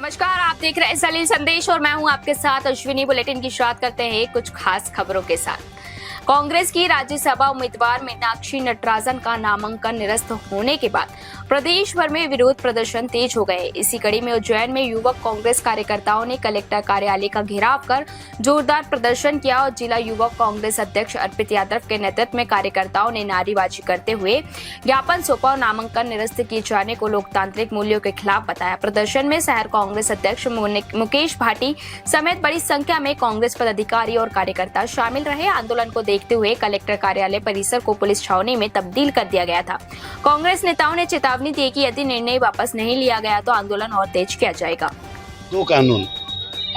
नमस्कार, आप देख रहे हैं सलील संदेश और मैं हूं आपके साथ अश्विनी। बुलेटिन की शुरुआत करते हैं कुछ खास खबरों के साथ। कांग्रेस की राज्यसभा उम्मीदवार मीनाक्षी नटराजन का नामांकन निरस्त होने के बाद प्रदेश भर में विरोध प्रदर्शन तेज हो गए। इसी कड़ी में उज्जैन में युवक कांग्रेस कार्यकर्ताओं ने कलेक्टर कार्यालय का घेराव कर जोरदार प्रदर्शन किया और जिला युवक कांग्रेस अध्यक्ष अर्पित यादव के नेतृत्व में कार्यकर्ताओं ने नारेबाजी करते हुए ज्ञापन सौंपा और नामांकन निरस्त किए जाने को लोकतांत्रिक मूल्यों के खिलाफ बताया। प्रदर्शन में शहर कांग्रेस अध्यक्ष मुकेश भाटी समेत बड़ी संख्या में कांग्रेस पदाधिकारी और कार्यकर्ता शामिल रहे। आंदोलन को देखते हुए कलेक्टर कार्यालय परिसर को पुलिस छावनी में तब्दील कर दिया गया था। कांग्रेस नेताओं ने चेतावनी दी कि यदि निर्णय वापस नहीं लिया गया तो आंदोलन और तेज किया जाएगा। दो कानून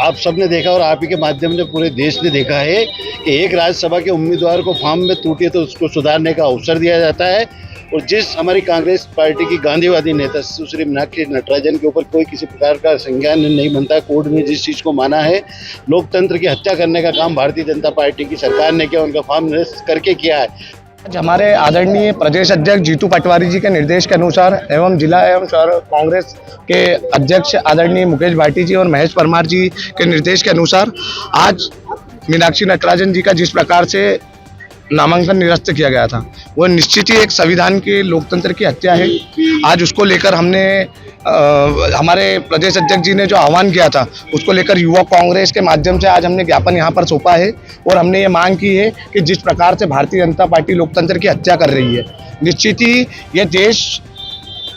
आप सबने देखा और आप ही के माध्यम से पूरे देश ने देखा है कि एक राज्यसभा के उम्मीदवार को फॉर्म में त्रुटि है तो उसको सुधारने का अवसर दिया जाता है, और जिस हमारी कांग्रेस पार्टी की गांधीवादी नेता सुश्री मीनाक्षी नटराजन के ऊपर कोई किसी प्रकार का संज्ञान नहीं बनता। कोर्ट ने जिस चीज़ को माना है, लोकतंत्र की हत्या करने का काम भारतीय जनता पार्टी की सरकार ने किया, उनका फॉर्म निरस्त करके किया है। आज हमारे आदरणीय प्रदेश अध्यक्ष जीतू पटवारी जी के निर्देश के अनुसार एवं जिला एवं शहर कांग्रेस के अध्यक्ष आदरणीय मुकेश भाटी जी और महेश परमार जी के निर्देश के अनुसार आज मीनाक्षी नटराजन जी का जिस प्रकार से नामांकन निरस्त किया गया था, वो निश्चित ही एक संविधान के लोकतंत्र की हत्या है। आज उसको लेकर हमने हमारे प्रदेश अध्यक्ष जी ने जो आह्वान किया था उसको लेकर युवा कांग्रेस के माध्यम से आज हमने ज्ञापन यहाँ पर सौंपा है और हमने ये मांग की है कि जिस प्रकार से भारतीय जनता पार्टी लोकतंत्र की हत्या कर रही है, निश्चित ही ये देश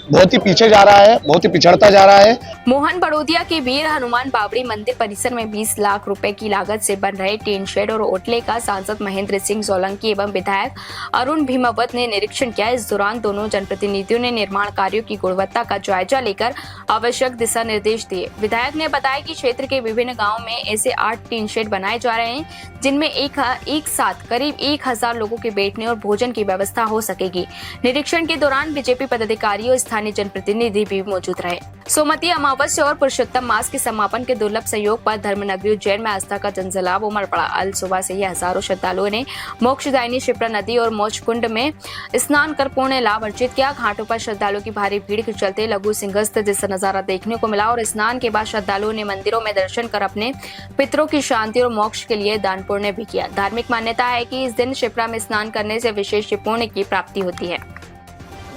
बहुत ही पीछे जा रहा है, बहुत ही पिछड़ता जा रहा है। मोहन बड़ोदिया के वीर हनुमान बावड़ी मंदिर परिसर में 20 लाख रुपए की लागत से बन रहे टीन शेड और ओटले का सांसद महेंद्र सिंह सोलंकी एवं विधायक अरुण भीमावत ने निरीक्षण किया। इस दौरान दोनों जनप्रतिनिधियों ने निर्माण कार्यों की गुणवत्ता का जायजा लेकर आवश्यक दिशा निर्देश दिए। विधायक ने बताया कि क्षेत्र के विभिन्न गाँव में ऐसे 8 टीन शेड बनाए जा रहे हैं जिनमें एक साथ करीब 1000 लोगों के बैठने और भोजन की व्यवस्था हो सकेगी। निरीक्षण के दौरान बीजेपी पदाधिकारी और स्थानीय जनप्रतिनिधि भी मौजूद रहे। सोमवती अमावस्या और पुरुषोत्तम मास के समापन के दुर्लभ सहयोग पर धर्मनगरी उज्जैन में आस्था का जनसैलाब उमड़ पड़ा। अल सुबह से ही हजारों श्रद्धालुओं ने मोक्षदायिनी शिप्रा नदी और मोक्ष कुंड में स्नान कर पुण्य लाभ अर्जित किया। घाटों पर श्रद्धालुओं की भारी भीड़ के चलते लघु सिंहस्थ जैसा नजारा देखने को मिला और स्नान के बाद श्रद्धालुओं ने मंदिरों में दर्शन कर अपने पितरों की शांति और मोक्ष के लिए दान पुण्य भी किया। धार्मिक मान्यता है कि इस दिन शिप्रा में स्नान करने से विशेष पुण्य की प्राप्ति होती है।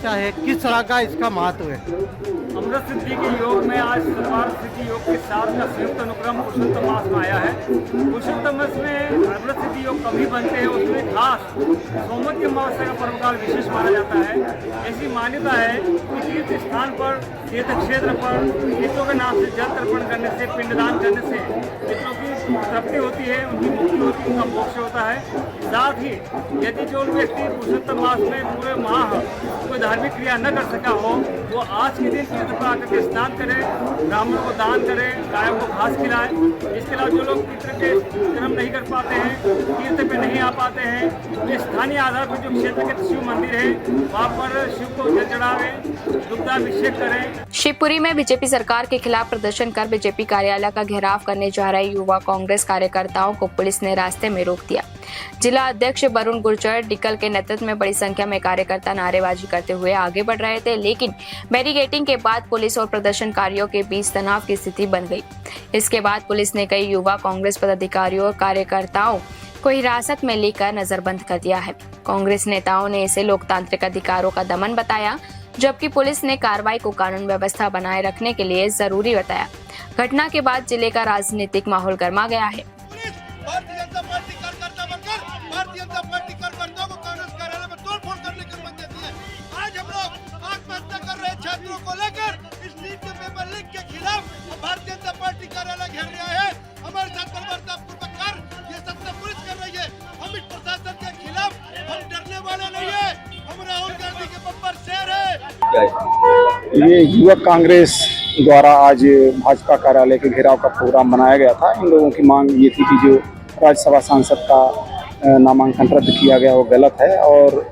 चाहे किस तरह का इसका महत्व है। अमृत सिद्धि के योग में आज सर्वार्थ सिद्धि योग के साथ का संयुक्त अनुक्रम पुरुषोत्तम मास में आया है। पुरुषोत्तम मास में अमृत सिद्धि योग कभी बनते हैं, उसमें खास सोमवती अमावस्या का पर्वकाल विशेष माना जाता है। ऐसी मान्यता है कि तीर्थ स्थान पर, तीर्थ क्षेत्र पर पितरों के नाम से जल तर्पण करने से, पिंडदान करने से पितरों की प्राप्ति होती है, उनकी मुक्ति होती है, उनका मोक्ष होता है। साथ ही यदि जो व्यक्ति पुरुषोत्तम मास में पूरे माह कोई धार्मिक क्रिया न कर सका हो, वो आज के दिन तीर्थ पर आकर के स्नान करें, ब्राह्मण को दान करें, गायों को घास खिलाएं। इसके अलावा जो लोग पितृ के कर्म नहीं कर पाते हैं, तीर्थ पे नहीं आ पाते हैं, वे स्थानीय आधार पर जो क्षेत्र के शिव मंदिर है वहाँ पर शिव को जल चढ़ावें, दुग्धाभिषेक करें। शिवपुरी में बीजेपी सरकार के खिलाफ प्रदर्शन कर बीजेपी कार्यालय का घेराव करने जा रहे युवा कांग्रेस कार्यकर्ताओं को पुलिस ने रास्ते में रोक दिया। जिला अध्यक्ष वरुण गुर्जर डिकल के नेतृत्व में बड़ी संख्या में कार्यकर्ता नारेबाजी करते हुए आगे बढ़ रहे थे, लेकिन बैरिकेडिंग के बाद पुलिस और प्रदर्शनकारियों के बीच तनाव की स्थिति बन गई। इसके बाद पुलिस ने कई युवा कांग्रेस पदाधिकारियों और कार्यकर्ताओं को हिरासत में लेकर नजरबंद कर दिया है। कांग्रेस नेताओं ने इसे लोकतांत्रिक अधिकारों का दमन बताया, जबकि पुलिस ने कार्रवाई को कानून व्यवस्था बनाए रखने के लिए जरूरी बताया। घटना के बाद जिले का राजनीतिक माहौल गर्मा गया है। भारतीय जनता पार्टी कार्यकर्ता बनकर भारतीय जनता पार्टी कार्यकर्ताओं को कांग्रेस कार्यालय में तोड़फोड़ करने की अनुमति देती है। आज हम लोग आत्महत्या कर रहे छात्रों को लेकर इस नीट के पेपर लीक के खिलाफ भारतीय जनता पार्टी कार्यालय घेर रहा है। हमारे साथ बर्बरतापूर्वक ये सत्ता पुलिस कर रही है। हम इस प्रशासन के खिलाफ हम डरने वाले नहीं है। हम राहुल गांधी के बब्बर शेर है। ये युवक कांग्रेस द्वारा आज भाजपा कार्यालय के घेराव का प्रोग्राम बनाया गया था। इन लोगों की मांग ये थी कि जो राज्यसभा सांसद का नामांकन रद्द किया गया वो गलत है, और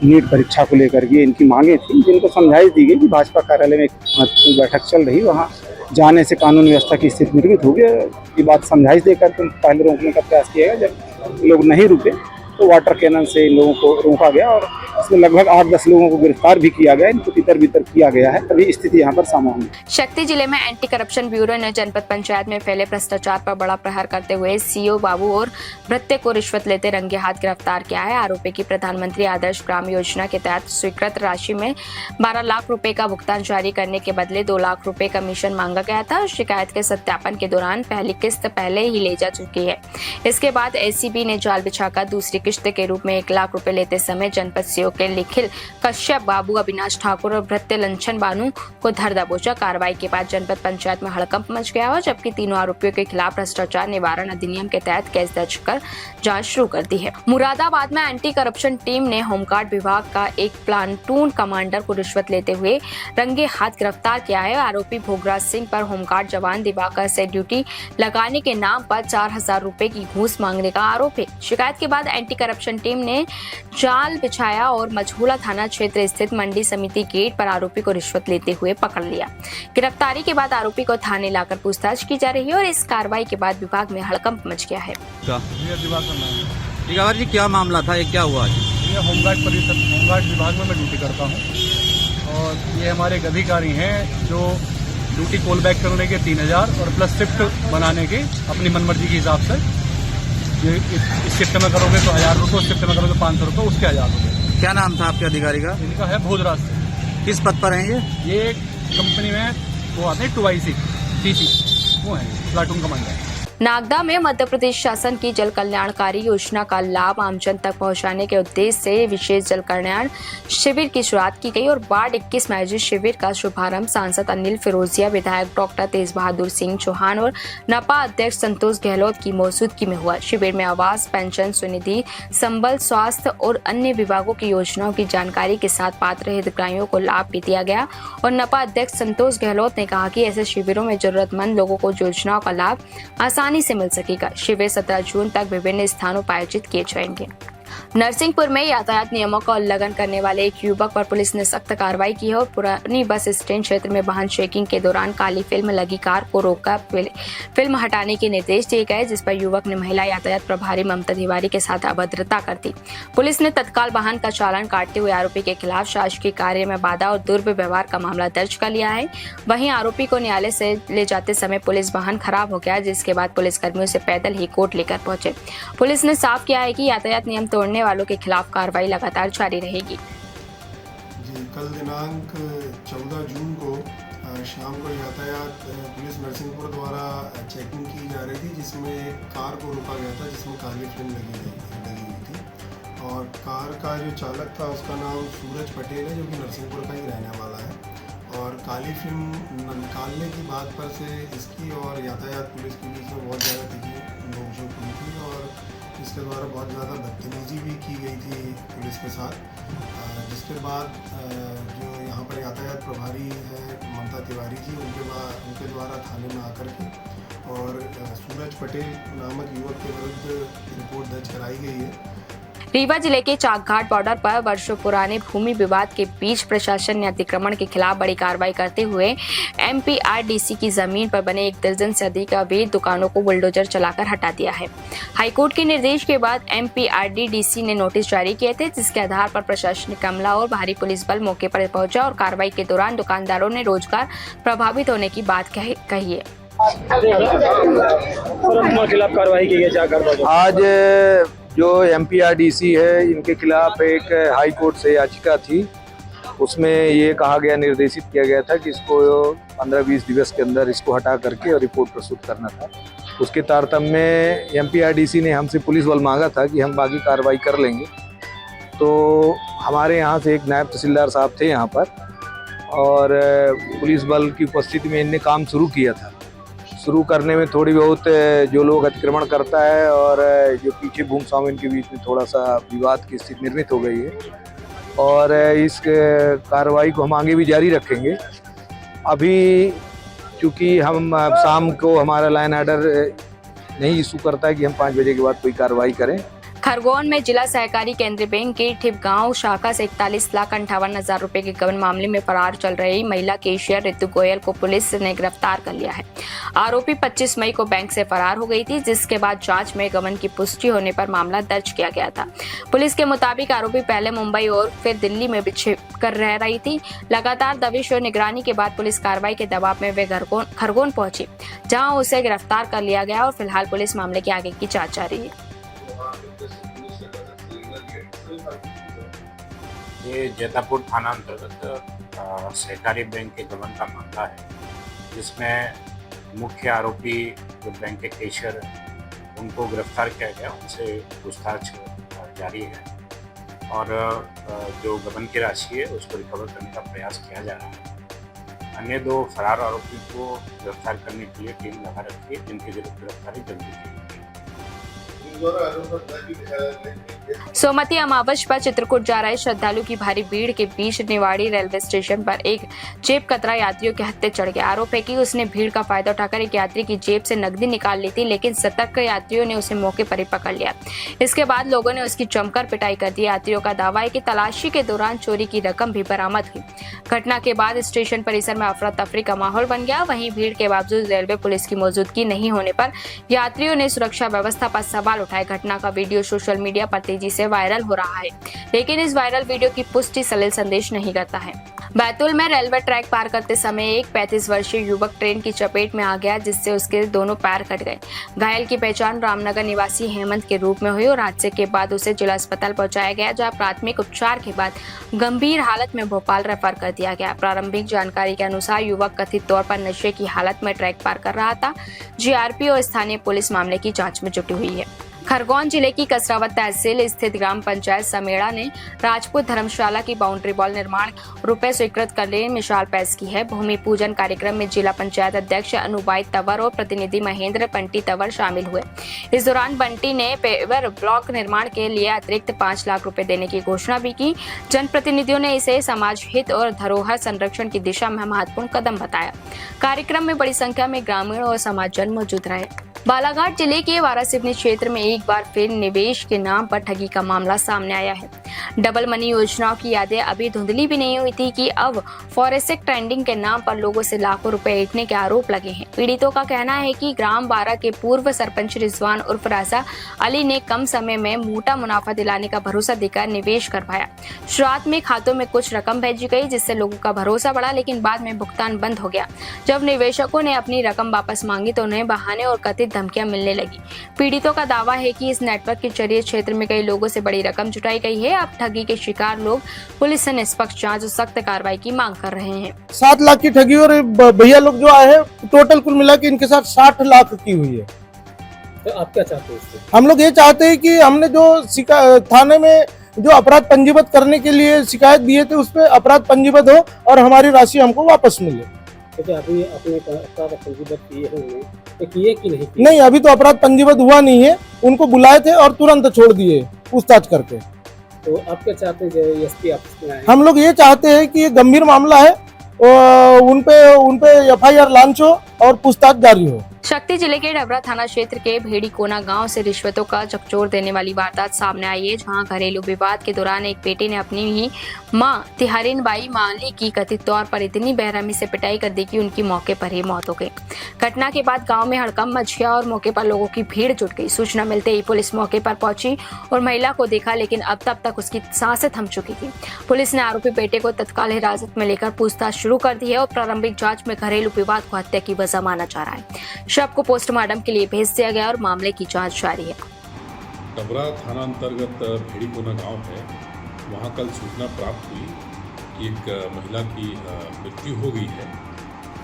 नीट परीक्षा को लेकर ये इनकी मांगे थी, जिनको समझाइश दी गई कि भाजपा कार्यालय में एक महत्वपूर्ण बैठक चल रही, वहाँ जाने से कानून व्यवस्था की स्थिति निर्मित होगी। ये बात समझाइश देकर पहले रोकने का प्रयास किया गया। जब लोग नहीं रुके तो वाटर कैनन से इन लोगों को रोका गया और इसमें लगभग 8-10 लोगों को गिरफ्तार भी किया गया, इनको तितर बितर किया गया है। अभी स्थिति यहाँ पर सामान्य है। शक्ति जिले में एंटी करप्शन ब्यूरो ने जनपद पंचायत में फैले भ्रष्टाचार पर बड़ा प्रहार करते हुए सीओ बाबू और भृत्य को रिश्वत लेते रंगे हाथ गिरफ्तार किया है। आरोपी की प्रधानमंत्री आदर्श ग्राम योजना के तहत स्वीकृत राशि में 12 लाख रुपए का भुगतान जारी करने के बदले 2 लाख रुपए कमीशन मांगा गया था। शिकायत के सत्यापन के दौरान पहली किस्त पहले ही ले जा चुकी है। इसके बाद एसीबी ने जाल बिछाकर दूसरी किस्त के रूप में 1 लाख रुपए लेते समय जनपद सीओ के निखिल कश्यप, बाबू अविनाश ठाकुर और भृत्य लंचन बानू को धर दबोचा। कार्रवाई के बाद जनपद पंचायत में हड़कंप मच गया और जबकि तीनों आरोपियों के खिलाफ भ्रष्टाचार निवारण अधिनियम के तहत केस दर्ज कर जांच शुरू कर दी है। मुरादाबाद में एंटी करप्शन टीम ने होमगार्ड विभाग का एक प्लाटून कमांडर को रिश्वत लेते हुए रंगे हाथ गिरफ्तार किया है। आरोपी भोगराज सिंह पर होमगार्ड जवान दिवाकर से ड्यूटी लगाने के नाम पर 4,000 रुपए की घूस मांगने का आरोप है। शिकायत के बाद एंटी करप्शन टीम ने जाल बिछाया और मझौला थाना क्षेत्र स्थित मंडी समिति गेट पर आरोपी को रिश्वत लेते हुए पकड़ लिया। गिरफ्तारी के बाद आरोपी को थाने लाकर पूछताछ की जा रही है और इस कार्रवाई के बाद विभाग में हड़कंप मच गया है। दिवाकर जी, क्या मामला था, ये क्या हुआ आज? ये होमगार्ड विभाग में मैं ड्यूटी करता हूँ और ये हमारे एक अधिकारी हैं जो ड्यूटी कॉल बैक करने के 3,000 और प्लस शिफ्ट बनाने के अपनी मनमर्जी के हिसाब से, ये इस शिफ्ट में करोगे तो 1,000 रुपये, उस शिफ्ट में करोगे तो 500 रुपये, उसके 1,000 रुपये। क्या नाम था आपके अधिकारी का? इनका है भोजराज सिंह। किस पद पर हैं ये कंपनी में वो आते हैं 2IC TC, वो है प्लाटून कमांडर। नागदा में मध्य प्रदेश शासन की जल कल्याणकारी योजना का लाभ आमजन तक पहुंचाने के उद्देश्य से विशेष जल कल्याण शिविर की शुरुआत की गई और वार्ड 21 में आयोजित शिविर का शुभारंभ सांसद अनिल फिरोजिया, विधायक डॉक्टर तेज बहादुर सिंह चौहान और नपा अध्यक्ष संतोष गहलोत की मौजूदगी में हुआ। शिविर में आवास, पेंशन, स्वनिधि, संबल, स्वास्थ्य और अन्य विभागों की योजनाओं की जानकारी के साथ पात्र हितग्राहियों को लाभ भी दिया गया और नपा अध्यक्ष संतोष गहलोत ने कहा कि ऐसे शिविरों में जरूरतमंद लोगों को योजनाओं का लाभ आसानी से मिल सकेगा। शिविर 17 जून तक विभिन्न स्थानों पर आयोजित किए जाएंगे। नरसिंहपुर में यातायात नियमों का उल्लंघन करने वाले एक युवक पर पुलिस ने सख्त कार्रवाई की है और पुरानी बस स्टैंड क्षेत्र में वाहन चेकिंग के दौरान काली फिल्म लगी कार को रोककर फिल्म हटाने के निर्देश दिए गए, जिस पर युवक ने महिला यातायात प्रभारी ममता तिवारी के साथ अभद्रता कर दी। पुलिस ने तत्काल वाहन का चालान काटते हुए आरोपी के खिलाफ शासकीय कार्य में बाधा और दुर्व्यवहार का मामला दर्ज कर लिया है। वहीं आरोपी को न्यायालय से ले जाते समय पुलिस वाहन खराब हो गया, जिसके बाद पुलिसकर्मियों से पैदल ही कोर्ट लेकर पहुंचे। पुलिस ने साफ किया है कि यातायात नियम तोड़ने वालों के खिलाफ कार्रवाई लगातार जारी रहेगी। जी, कल दिनांक 14 जून को शाम को यातायात पुलिस नरसिंहपुर द्वारा चेकिंग की जा रही थी, जिसमें एक कार को रोका गया था जिसमें काली फिल्म लगी हुई थी और कार का जो चालक था उसका नाम सूरज पटेल है, जो कि नरसिंहपुर का ही रहने वाला है। और काली फिल्म निकालने की बात पर से इसकी और यातायात पुलिस के बीच में बहुत ज़्यादा तीखी नोकझोंक हुई थी और इसके द्वारा बहुत ज़्यादा बदतमीजी भी की गई थी पुलिस के साथ। जिसके बाद जो यहाँ पर यातायात प्रभारी है ममता तिवारी जी, उनके द्वारा थाने में आकर के और सूरज पटेल नामक युवक के विरुद्ध रिपोर्ट दर्ज कराई गई है। रीवा जिले के चाकघाट बॉर्डर पर वर्षों पुराने भूमि विवाद के बीच प्रशासन ने अतिक्रमण के खिलाफ बड़ी कार्रवाई करते हुए MPRDC की जमीन पर बने 1 दर्जन से अधिक अवैध दुकानों को बुलडोजर चलाकर हटा दिया है। हाईकोर्ट के निर्देश के बाद MPRDC ने नोटिस जारी किए थे, जिसके आधार पर प्रशासनिक अमला और भारी पुलिस बल मौके पर पहुंचा और कार्रवाई के दौरान दुकानदारों ने रोजगार प्रभावित होने की बात कही है। खिलाफ कार्रवाई की गई। आज जो MPRDC है इनके खिलाफ एक हाई कोर्ट से याचिका थी, उसमें ये कहा गया, निर्देशित किया गया था कि इसको 15-20 दिवस के अंदर इसको हटा करके और रिपोर्ट प्रस्तुत करना था। उसके तारतम्य में MPRDC ने हमसे पुलिस बल मांगा था कि हम बाकी कार्रवाई कर लेंगे। तो हमारे यहाँ से एक नायब तहसीलदार साहब थे यहाँ पर और पुलिस बल की उपस्थिति में इनने काम शुरू किया था। शुरू करने में थोड़ी बहुत जो लोग अतिक्रमण करता है और जो पीछे भूमि स्वामी के बीच में थोड़ा सा विवाद की स्थिति निर्मित हो गई है और इस कार्रवाई को हम आगे भी जारी रखेंगे। अभी चूँकि हम शाम को हमारा लाइन आर्डर नहीं इशू करता है कि हम 5 बजे के बाद कोई कार्रवाई करें। खरगोन में जिला सहकारी केंद्रीय बैंक की ठिपगांव शाखा से 41,58,000 रुपए के गबन मामले में फरार चल रही महिला कैशियर रितु गोयल को पुलिस ने गिरफ्तार कर लिया है। आरोपी 25 मई को बैंक से फरार हो गई थी, जिसके बाद जांच में गबन की पुष्टि होने पर मामला दर्ज किया गया था। पुलिस के मुताबिक आरोपी पहले मुंबई और फिर दिल्ली में छिप कर रह रही थी। लगातार दबिश और निगरानी के बाद पुलिस कार्रवाई के दबाव में वे खरगोन पहुंची, जहां उसे गिरफ्तार कर लिया गया और फिलहाल पुलिस मामले की आगे की जांच जारी है। ये जैतापुर थाना अंतर्गत सहकारी बैंक के गबन का मामला है, जिसमें मुख्य आरोपी जो बैंक के कैशियर उनको गिरफ्तार किया गया, उनसे पूछताछ जारी है और जो गबन की राशि है उसको रिकवर करने का प्रयास किया जा रहा है। अन्य 2 फरार आरोपी को गिरफ्तार करने के लिए टीम लगा रखी है, जिनकी गिरफ्तारी जल्दी की जाएगी। सोमवती अमावस पर चित्रकूट जा रहे श्रद्धालु की भारी भीड़ के बीच निवाड़ी रेलवे स्टेशन पर एक जेब कतरा यात्रियों के हत्थे चढ़ गया। आरोप है कि उसने भीड़ का फायदा उठाकर एक यात्री की जेब से नकदी निकाल ली थी, लेकिन सतर्क यात्रियों ने उसे मौके पर ही पकड़ लिया। इसके बाद लोगों ने उसकी जमकर पिटाई कर दी। यात्रियों का दावा है कि तलाशी के दौरान चोरी की रकम भी बरामद हुई। घटना के बाद स्टेशन परिसर में अफरा तफरी का माहौल बन गया। वहीं भीड़ के बावजूद रेलवे पुलिस की मौजूदगी नहीं होने पर यात्रियों ने सुरक्षा व्यवस्था पर सवाल उठाए। घटना का वीडियो सोशल मीडिया पर तेजी से वायरल हो रहा है, लेकिन इस वायरल वीडियो की पुष्टि सलील संदेश नहीं करता है। बैतूल में रेलवे ट्रैक पार करते समय एक 35 वर्षीय युवक ट्रेन की चपेट में आ गया, जिससे उसके दोनों पैर कट गए। घायल की पहचान रामनगर निवासी हेमंत के रूप में हुई और हादसे के बाद उसे जिला अस्पताल पहुंचाया गया, जहां प्राथमिक उपचार के बाद गंभीर हालत में भोपाल रेफर कर दिया गया। प्रारंभिक जानकारी के अनुसार युवक कथित तौर पर नशे की हालत में ट्रैक पार कर रहा था। जीआरपी और स्थानीय पुलिस मामले की जाँच में जुटी हुई है। खरगोन जिले की कसरावत तहसील स्थित ग्राम पंचायत समेड़ा ने राजपूत धर्मशाला की बाउंड्री वॉल निर्माण रुपए स्वीकृत करने मिसाल पेश की है। भूमि पूजन कार्यक्रम में जिला पंचायत अध्यक्ष अनुबाई तंवर और प्रतिनिधि महेंद्र बंटी तंवर शामिल हुए। इस दौरान बंटी ने पेवर ब्लॉक निर्माण के लिए अतिरिक्त 5 लाख रुपए देने की घोषणा भी की। जनप्रतिनिधियों ने इसे समाज हित और धरोहर संरक्षण की दिशा में महत्वपूर्ण कदम बताया। कार्यक्रम में बड़ी संख्या में ग्रामीण और समाजजन मौजूद रहे। बालाघाट जिले के वारासिवनी क्षेत्र में एक बार फिर निवेश के नाम पर ठगी का मामला सामने आया है। डबल मनी योजनाओं की यादें अभी धुंधली भी नहीं हुई थी कि अब फॉरेंसिक ट्रेंडिंग के नाम पर लोगों से लाखों रुपए ऐंठने के आरोप लगे हैं। पीड़ितों का कहना है कि ग्राम बारा के पूर्व सरपंच रिजवान उर्फ राजा अली ने कम समय में मोटा मुनाफा दिलाने का भरोसा देकर निवेश करवाया। शुरुआत में खातों में कुछ रकम भेजी गई, जिससे लोगों का भरोसा बढ़ा, लेकिन बाद में भुगतान बंद हो गया। जब निवेशकों ने अपनी रकम वापस मांगी तो उन्हें बहाने और कथित धमकियां मिलने लगी। पीड़ितों का दावा है कि इस नेटवर्क के जरिए क्षेत्र में कई लोगों से बड़ी रकम जुटाई गई है। अब ठगी के शिकार लोग पुलिस से निष्पक्ष जांच और सख्त कार्रवाई की मांग कर रहे हैं। 7 लाख की ठगी और भैया लोग जो आए हैं, टोटल कुल मिला के इनके साथ 60 लाख की हुई है। तो आप क्या चाहते हैं इससे? हम लोग ये चाहते हैं कि हमने जो थाने में जो अपराध पंजीबद्ध करने के लिए शिकायत दिए थे, उस पर अपराध पंजीबद्ध हो और हमारी राशि हमको वापस मिले। तो अभी अपने अपराध पंजीबद्ध किए हैं, तो किए कि नहीं किए? नहीं, अभी तो अपराध पंजीबद्ध हुआ नहीं है। उनको बुलाए थे और तुरंत छोड़ दिए पूछताछ करके। तो आप क्या चाहते हैं एसपी ऑफिस में आए? हम लोग ये चाहते हैं कि ये गंभीर मामला है और उनपे एफआईआर लॉन्च हो और पूछताछ जारी हो। शक्ति जिले के डबरा थाना क्षेत्र के भेड़ी कोना गांव से रिश्वतों का झकझोर देने वाली वारदात सामने आई है, जहां घरेलू विवाद के दौरान एक बेटे ने अपनी ही मां तिहारिन बाई माली की कथित तौर पर इतनी बेरहमी से पिटाई कर दी कि उनकी मौके पर ही मौत हो गई। घटना के बाद गांव में हड़कंप मच गया और मौके पर लोगों की भीड़ जुट गई। सूचना मिलते ही पुलिस मौके पर पहुंची और महिला को देखा, लेकिन अब तब तक उसकी सांसें थम चुकी थी। पुलिस ने आरोपी बेटे को तत्काल हिरासत में लेकर पूछताछ शुरू कर दी है और प्रारंभिक जाँच में घरेलू विवाद को हत्या की वजह माना जा रहा है। शव को पोस्टमार्टम के लिए भेज दिया गया और मामले की जांच जारी है। डबरा थाना अंतर्गत भेड़ी कोना गांव है, वहां कल सूचना प्राप्त हुई कि एक महिला की मृत्यु हो गई है।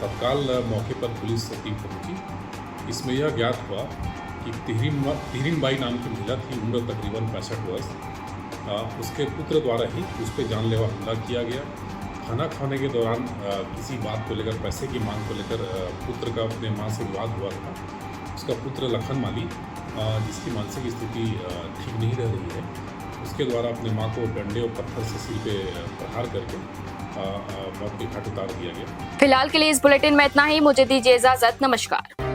तत्काल मौके पर पुलिस टीम पहुंची। इसमें यह ज्ञात हुआ कि तिहरीन बाई नाम की महिला थी, उम्र तकरीबन 65 वर्ष। उसके पुत्र द्वारा ही उस पर जानलेवा हमला किया गया। खाना खाने के दौरान किसी बात को लेकर, पैसे की मांग को लेकर पुत्र का अपने मां से विवाद हुआ था। उसका पुत्र लखन माली, जिसकी मानसिक स्थिति ठीक नहीं रह रही है, उसके द्वारा अपने मां को डंडे और पत्थर से सिर पे प्रहार करके मौत के घाट उतार दिया गया। फिलहाल के लिए इस बुलेटिन में इतना ही। मुझे दीजिए इजाजत। नमस्कार।